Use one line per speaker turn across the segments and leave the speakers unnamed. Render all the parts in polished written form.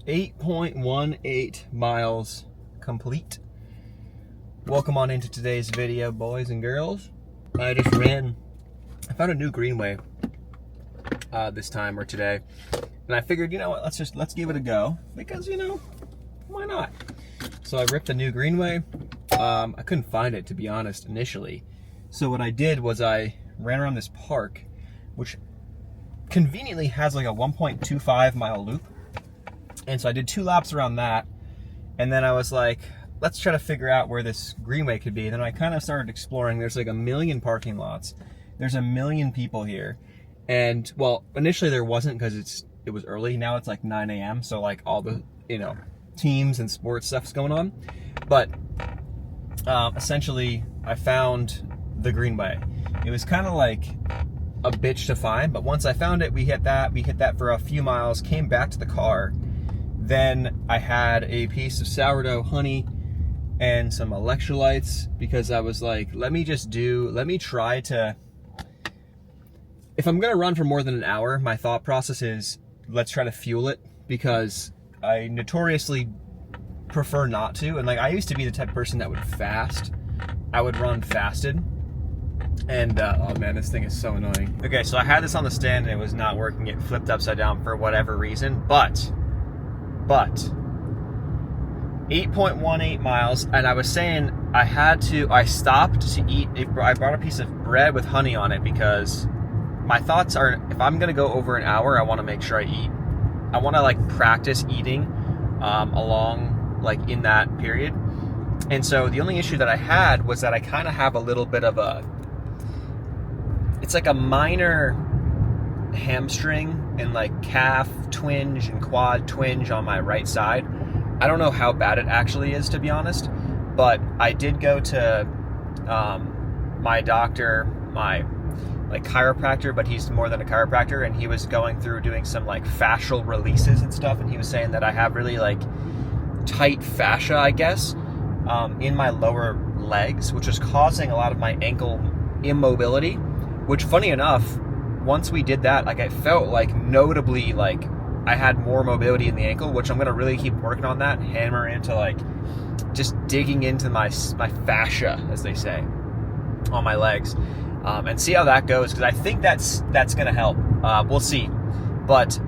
8.18 miles complete. Welcome on into today's video, boys and girls. I found a new greenway this time or today, and I figured, you know what, let's give it a go, because, you know, why not? So I ripped a new greenway. I couldn't find it, to be honest, initially. So what I did was I ran around this park, which conveniently has like a 1.25 mile loop. And so I did 2 laps around that, and then I was like, let's try to figure out where this greenway could be. Then I kind of started exploring. There's like 1 million parking lots. There's 1 million people here. And, well, initially there wasn't, because it was early. Now it's like 9 a.m. So like all the, you know, teams and sports stuff's going on. But essentially I found the greenway. It was kind of like a bitch to find, but once I found it, we hit that for a few miles, came back to the car. Then I had a piece of sourdough honey and some electrolytes, because I was like, let me try to, if I'm gonna run for more than an hour, my thought process is, let's try to fuel it, because I notoriously prefer not to. And like, I used to be the type of person that would fast. I would run fasted. And oh man, this thing is so annoying. Okay, so I had this on the stand and it was not working. It flipped upside down for whatever reason, but 8.18 miles, and I was saying I stopped to eat. I brought a piece of bread with honey on it, because my thoughts are, if I'm gonna go over an hour, I want to make sure I eat. I want to like practice eating along like in that period. And so the only issue that I had was that I kind of have a little bit of it's like a minor hamstring and like calf twinge and quad twinge on my right side. I don't know how bad it actually is, to be honest, but I did go to my doctor, my like chiropractor, but he's more than a chiropractor, and he was going through doing some like fascial releases and stuff, and he was saying that I have really like tight fascia, I guess, in my lower legs, which is causing a lot of my ankle immobility, which, funny enough, once we did that, like, I felt like notably like I had more mobility in the ankle, which I'm gonna really keep working on that, hammer into like just digging into my fascia, as they say, on my legs, and see how that goes, because I think that's gonna help. We'll see, but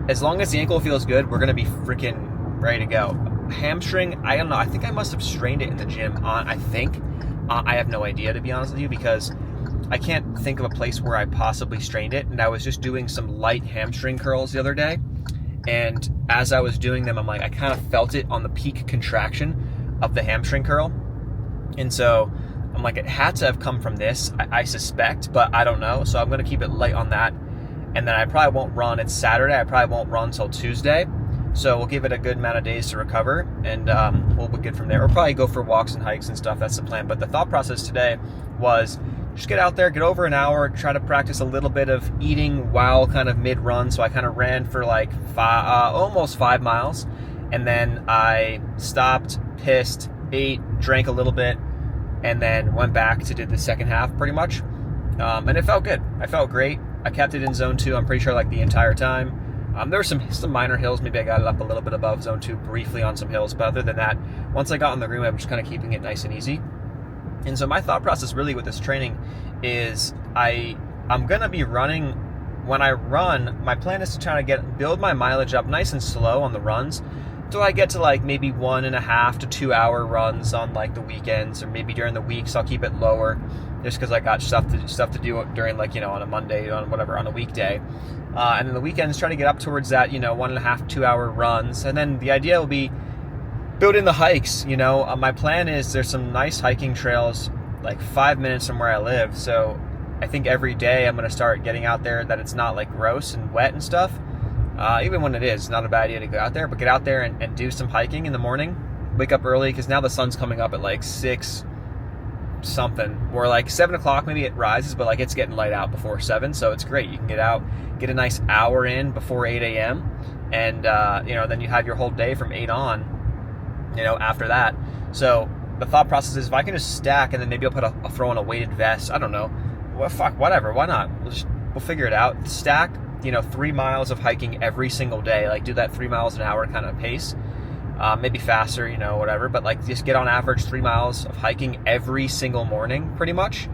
as long as the ankle feels good, we're gonna be freaking ready to go. Hamstring, I don't know. I think I must have strained it in the gym. I think I have no idea, to be honest with you, because I can't think of a place where I possibly strained it. And I was just doing some light hamstring curls the other day, and as I was doing them, I'm like, I kind of felt it on the peak contraction of the hamstring curl, and so I'm like, it had to have come from this, I suspect, but I don't know. So I'm going to keep it light on that, and then I probably won't run. It's Saturday. I probably won't run till Tuesday. So we'll give it a good amount of days to recover, and we'll be good from there. We'll probably go for walks and hikes and stuff. That's the plan. But the thought process today was just get out there, get over an hour, try to practice a little bit of eating while kind of mid-run. So I kind of ran for like almost 5 miles, and then I stopped, pissed, ate, drank a little bit, and then went back to do the second half pretty much. And it felt good. I felt great. I kept it in zone 2, I'm pretty sure, like the entire time. There were some minor hills. Maybe I got it up a little bit above zone 2 briefly on some hills, but other than that, once I got on the greenway, I'm just kind of keeping it nice and easy. And so my thought process really with this training is I'm gonna be running. When I run, my plan is to try to build my mileage up nice and slow on the runs, till I get to like maybe 1.5 to 2 hour runs on like the weekends, or maybe during the weeks I'll keep it lower, just because I got stuff to do during, like, you know, on a Monday, on whatever, on a weekday. And then the weekends, try to get up towards that, you know, 1.5 to 2 hour runs. And then the idea will be build in the hikes. You know, my plan is there's some nice hiking trails like 5 minutes from where I live. So I think every day I'm going to start getting out there, that it's not like gross and wet and stuff. Even when it is, it's not a bad idea to go out there, but get out there and do some hiking in the morning. Wake up early, because now the sun's coming up at like 6 something, or like 7 o'clock maybe it rises, but like it's getting light out before 7, so it's great. You can get out, get a nice hour in before 8 a.m. and you know, then you have your whole day from 8 on, you know, after that. So the thought process is, if I can just stack, and then maybe I'll throw in a weighted vest, I don't know, well, fuck, whatever, why not, we'll figure it out. Stack 3 miles of hiking every single day. Like do that 3 miles an hour kind of pace. Maybe faster, whatever. But like just get on average 3 miles of hiking every single morning, pretty much,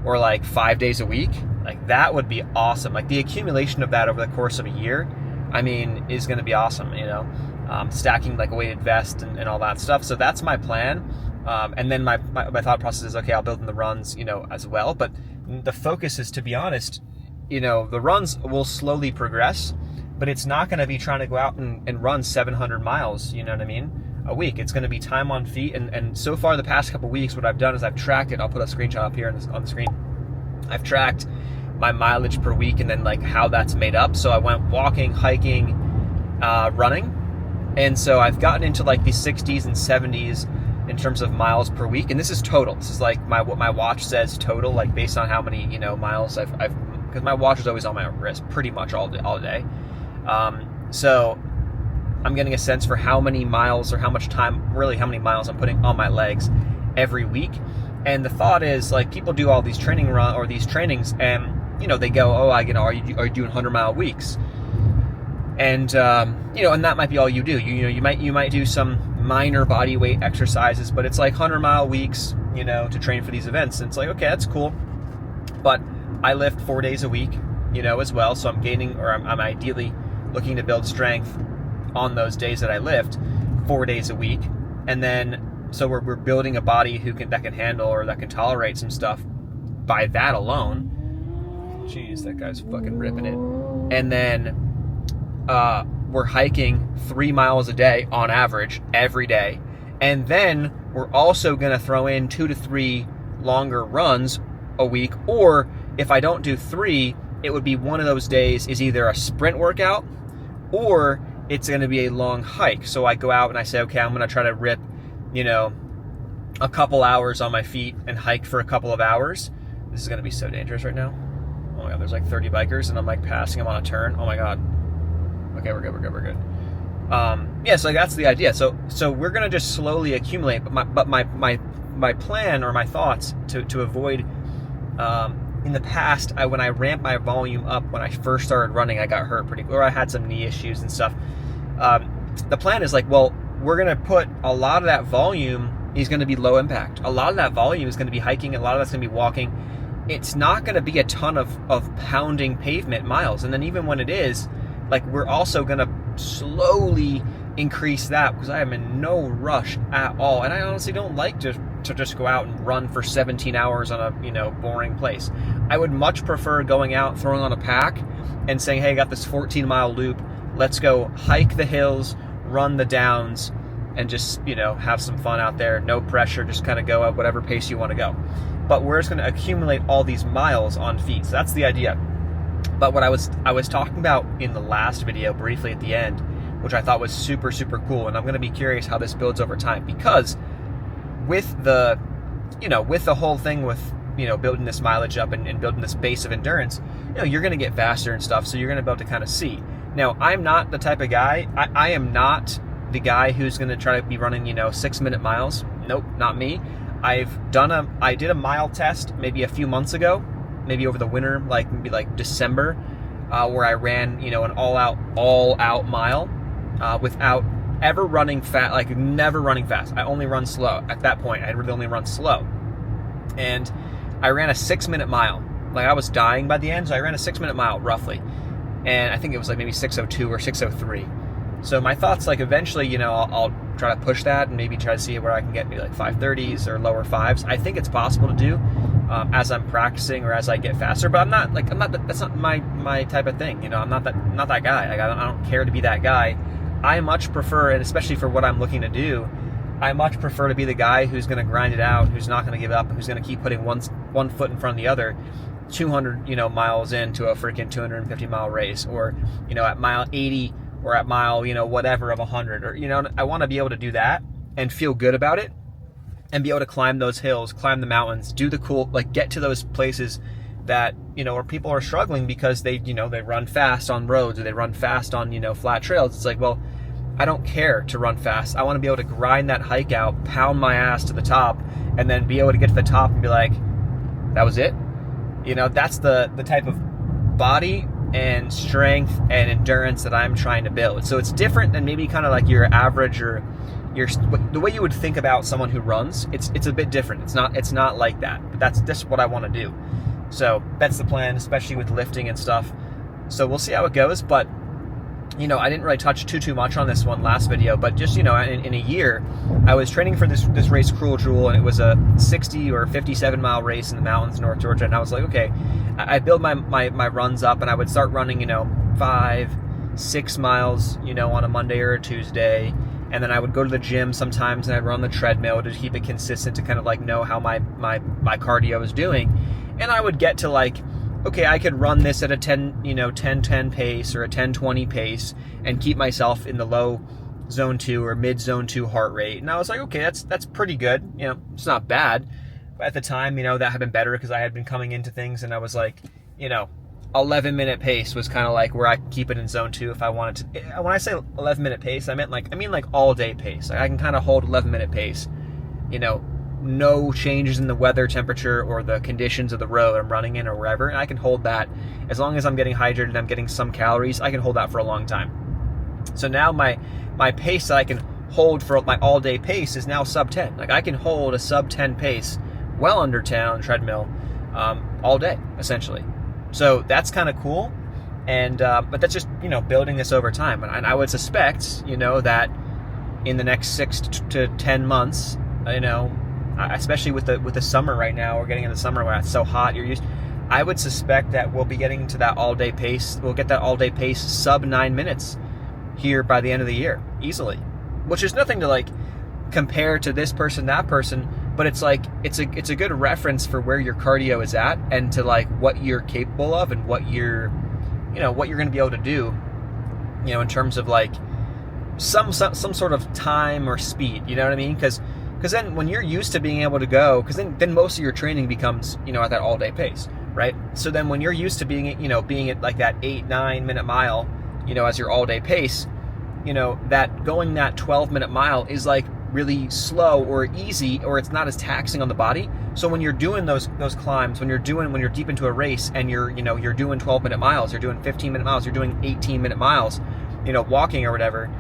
or like 5 days a week. Like that would be awesome. Like the accumulation of that over the course of a year, is going to be awesome. Stacking like a weighted vest and all that stuff. So that's my plan. And then my thought process is, okay, I'll build in the runs, as well. But the focus is, to be honest, the runs will slowly progress, but it's not going to be trying to go out and run 700 miles, a week. It's going to be time on feet. And so far the past couple weeks, what I've done is I've tracked it. I'll put a screenshot up here on the screen. I've tracked my mileage per week and then like how that's made up. So I went walking, hiking, running. And so I've gotten into like the 60s and 70s in terms of miles per week. And this is total. This is like what my watch says total, like based on how many, miles I've because my watch is always on my wrist pretty much all day. So I'm getting a sense for how many miles or how much time, really how many miles I'm putting on my legs every week. And the thought is, like, people do all these training or these trainings and, they go, oh, are you doing 100-mile weeks? And, and that might be all you do. You might do some minor body weight exercises, but it's like 100-mile weeks, to train for these events. And it's like, okay, that's cool. But I lift 4 days a week, as well. So I'm gaining, or I'm ideally looking to build strength on those days that I lift 4 days a week. And then, so we're building a body that can handle or that can tolerate some stuff by that alone. Jeez, that guy's fucking ripping it. And then, we're hiking 3 miles a day on average every day. And then we're also going to throw in 2 to 3 longer runs a week. Or if I don't do 3, it would be one of those days is either a sprint workout or it's going to be a long hike. So I go out and I say, okay, I'm going to try to rip, a couple hours on my feet and hike for a couple of hours. This is going to be so dangerous right now. Oh my God, there's like 30 bikers and I'm like passing them on a turn. Oh my God. Okay, we're good. So that's the idea. So we're gonna just slowly accumulate. But my plan or my thoughts to avoid. In the past, when I ramped my volume up when I first started running, I got hurt or I had some knee issues and stuff. The plan is like, well, we're gonna put a lot of that volume is gonna be low impact. A lot of that volume is gonna be hiking. A lot of that's gonna be walking. It's not gonna be a ton of pounding pavement miles. And then even when it is, like, we're also going to slowly increase that because I am in no rush at all. And I honestly don't like to just go out and run for 17 hours on a, boring place. I would much prefer going out, throwing on a pack and saying, hey, I got this 14-mile loop. Let's go hike the hills, run the downs, and just, have some fun out there. No pressure, just kind of go at whatever pace you want to go. But we're just going to accumulate all these miles on feet. So that's the idea. But what I was talking about in the last video briefly at the end, which I thought was super, super cool, and I'm going to be curious how this builds over time, because with the whole thing with, building this mileage up and building this base of endurance, you're going to get faster and stuff, so you're going to be able to kind of see. Now, I'm not the type of guy, I am not the guy who's going to try to be running, 6-minute miles. Nope, not me. I did a mile test maybe a few months ago, maybe over the winter, maybe December, where I ran, an all-out mile without ever running fast, never running fast. I only run slow. At that point, I really only run slow. And I ran a 6-minute mile. I was dying by the end, so I ran a 6-minute mile, roughly. And I think it was maybe 6:02 or 6:03. So my thoughts, eventually, I'll try to push that and maybe try to see where I can get maybe 5:30s or lower 5s. I think it's possible to do. As I'm practicing or as I get faster, but that's not my type of thing. I'm not that guy. I don't care to be that guy. I much prefer, and especially for what I'm looking to do, I much prefer to be the guy who's going to grind it out, who's not going to give up, who's going to keep putting one foot in front of the other, 200, miles into a freaking 250-mile race, or, at mile 80 or at mile, whatever of 100, or, I want to be able to do that and feel good about it. And be able to climb those hills, climb the mountains, do the cool, get to those places that, where people are struggling because they run fast on roads or they run fast on, flat trails. It's like, well, I don't care to run fast. I want to be able to grind that hike out, pound my ass to the top, and then be able to get to the top and be like, that was it. That's the type of body and strength and endurance that I'm trying to build. So it's different than maybe kind of like your average or the way you would think about someone who runs. It's a bit different. It's not like that. But that's what I want to do. So that's the plan, especially with lifting and stuff. So we'll see how it goes. But I didn't really touch too much on this one last video, but just, in a year, I was training for this race, Cruel Jewel, and it was a 60 or 57 mile race in the mountains, North Georgia. And I was like, okay, I build my runs up, and I would start running, 5-6 miles, on a Monday or a Tuesday. And then I would go to the gym sometimes, and I'd run the treadmill to keep it consistent, to kind of like know how my cardio is doing. And I would get to like, okay, I could run this at a 10-10 pace or a 10-20 pace and keep myself in the low zone 2 or mid zone 2 heart rate. And I was like, okay, that's pretty good. It's not bad. But at the time, that had been better because I had been coming into things, and I was like, 11-minute pace was kind of like where I could keep it in zone 2 if I wanted to. When I say 11-minute pace, I mean like all day pace. Like I can kind of hold 11-minute pace, no changes in the weather, temperature, or the conditions of the road I'm running in or wherever, and I can hold that as long as I'm getting hydrated and I'm getting some calories. I can hold that for a long time. So now my pace that I can hold for my all-day pace is now sub 10. Like I can hold a sub 10 pace well under 10 on the treadmill all day, essentially. So that's kind of cool. And but that's just building this over time, and I would suspect that in the next 6 to 10 months, especially with the summer right now, we're getting into summer where it's so hot. I would suspect that we'll be getting to that all-day pace. We'll get that all-day pace sub 9 minutes here by the end of the year, easily. Which is nothing to like compare to this person, that person, but it's like it's a good reference for where your cardio is at, and to like what you're capable of, and what you're what you're going to be able to do, in terms of like some sort of time or speed. You know what I mean? Because then when you're used to being able to go, because then most of your training becomes, at that all-day pace, right? So then when you're used to being at like that 8-9 minute mile, as your all-day pace, that going that 12-minute mile is like really slow or easy, or it's not as taxing on the body. So when you're doing those climbs, when you're deep into a race, and you're doing 12-minute miles, you're doing 15-minute miles, you're doing 18-minute miles, walking or whatever,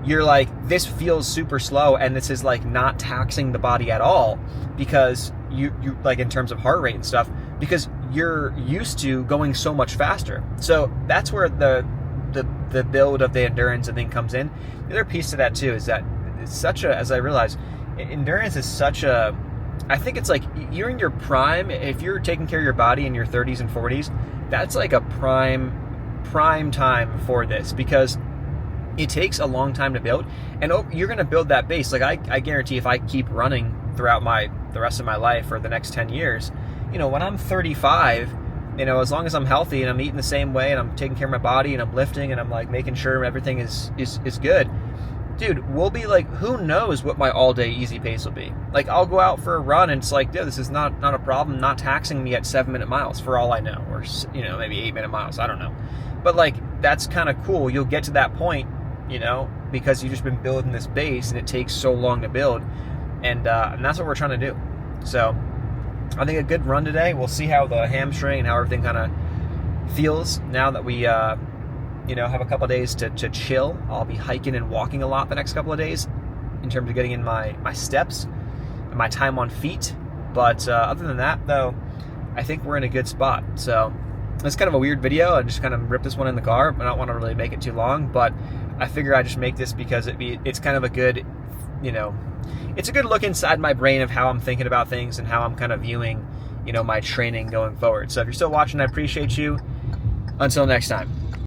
you're like, this feels super slow, and this is like not taxing the body at all, because you like in terms of heart rate and stuff, because you're used to going so much faster. So that's where the build of the endurance, I think, comes in. The other piece to that too is that it's such a, as I realize, endurance is such a, I think it's like you're in your prime. If you're taking care of your body in your 30s and 40s, that's like a prime time for this, because it takes a long time to build, and you're going to build that base. Like I guarantee if I keep running throughout the rest of my life, or the next 10 years, when I'm 35, as long as I'm healthy and I'm eating the same way, and I'm taking care of my body, and I'm lifting, and I'm like making sure everything is good, dude, we'll be like, who knows what my all-day easy pace will be. Like I'll go out for a run, and it's like, dude, this is not a problem, not taxing me at 7-minute miles for all I know, or maybe 8-minute miles, I don't know. But like, that's kind of cool. You'll get to that point, because you've just been building this base, and it takes so long to build, and that's what we're trying to do. So I think a good run today. We'll see how the hamstring and how everything kind of feels now that we have a couple of days to chill. I'll be hiking and walking a lot the next couple of days in terms of getting in my steps and my time on feet. But other than that, though, I think we're in a good spot. So it's kind of a weird video. I just kind of ripped this one in the car. I don't want to really make it too long, but I figure I just make this because it's kind of a good, it's a good look inside my brain of how I'm thinking about things and how I'm kind of viewing, my training going forward. So if you're still watching, I appreciate you. Until next time.